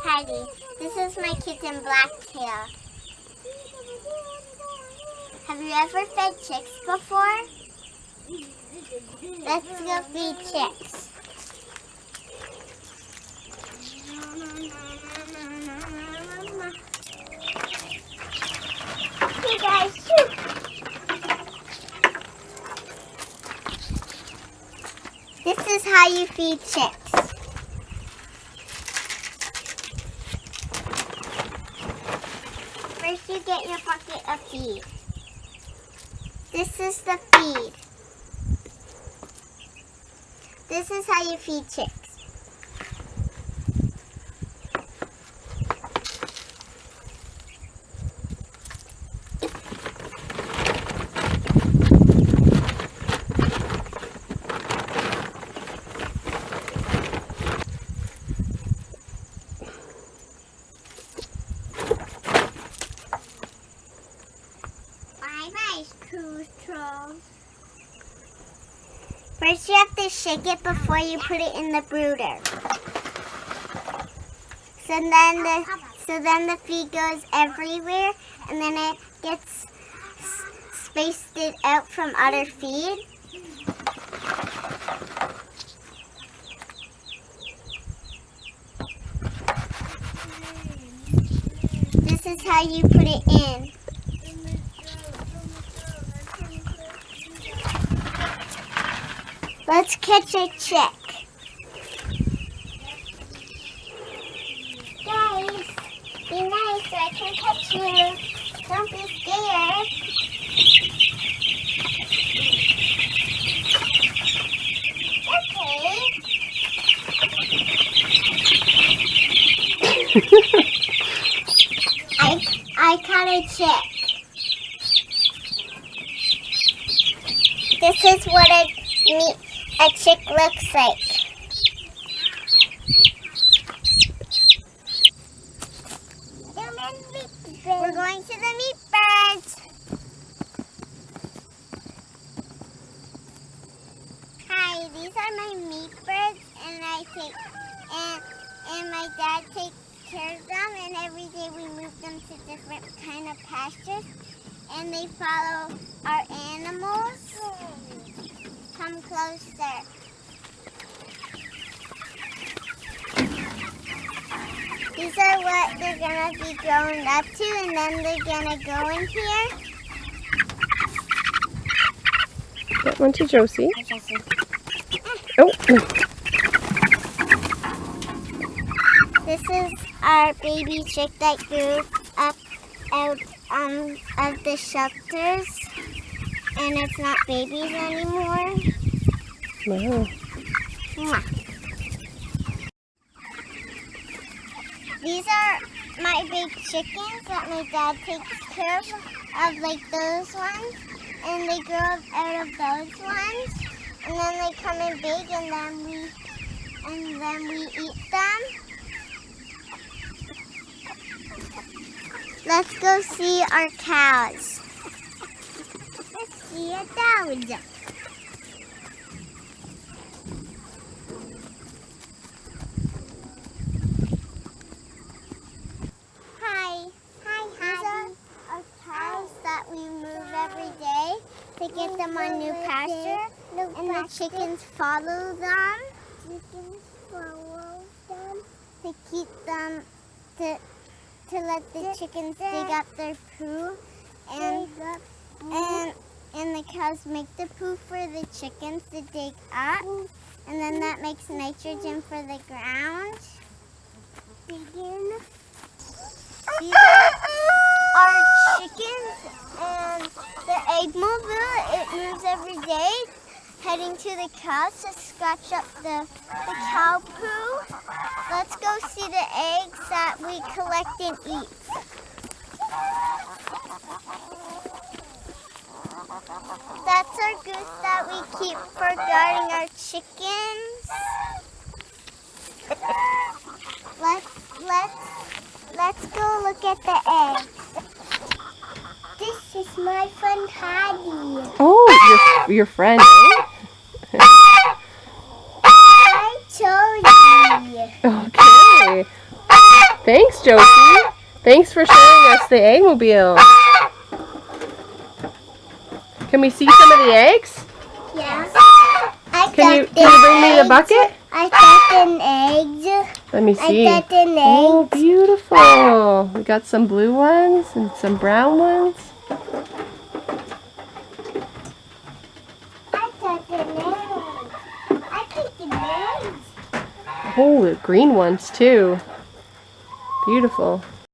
Heidi, this is my kitten Blacktail. Have you ever fed chicks before? Let's go feed chicks. Hey guys, shoot! This is how you feed chicks. First you get your bucket of feed. This is the feed. This is how you feed chicks. First you have to shake it before you put it in the brooder. So then the feed goes everywhere and then it gets spaced it out from other feed. This is how you put it in. Let's catch a chick. Guys, be nice so I can catch you. Don't be scared. Okay. I caught a chick. This is what a chick looks like. We're going to the meat birds. Hi, these are my meat birds, and my dad takes care of them, and every day we move them to different kind of pastures, and they follow our animals. Come closer. These are what they're going to be growing up to, and then they're going to go in here. That one to Josie. Oh. This is our baby chick that grew up out of the shelters, and it's not babies anymore. Wow. Mwah. These are my big chickens that my dad takes care of like those ones, and they grow up out of those ones, and then they come in big, and then we eat them. Let's go see our cows. Let's see a cow. That we move every day to get them on new pasture, and the chickens follow them. To keep them to let the chickens dig up their poo, and the cows make the poo for the chickens to dig up, and then that makes nitrogen for the ground. These are chickens, and the egg mobile, it moves every day, heading to the cows to scratch up the cow poo. Let's go see the eggs that we collect and eat. That's our goose that we keep for guarding our chickens. Let's go look at the eggs. This is my friend Heidi. Oh, your friend, eh? I told you. Okay. Thanks, Josie. Thanks for showing us the eggmobile. Can we see some of the eggs? Yeah. Can you bring me the bucket? I got an egg. Let me see. I got an egg. Oh, beautiful. We got some blue ones and some brown ones. I got an egg. I picked an egg. Oh, the green ones too. Beautiful.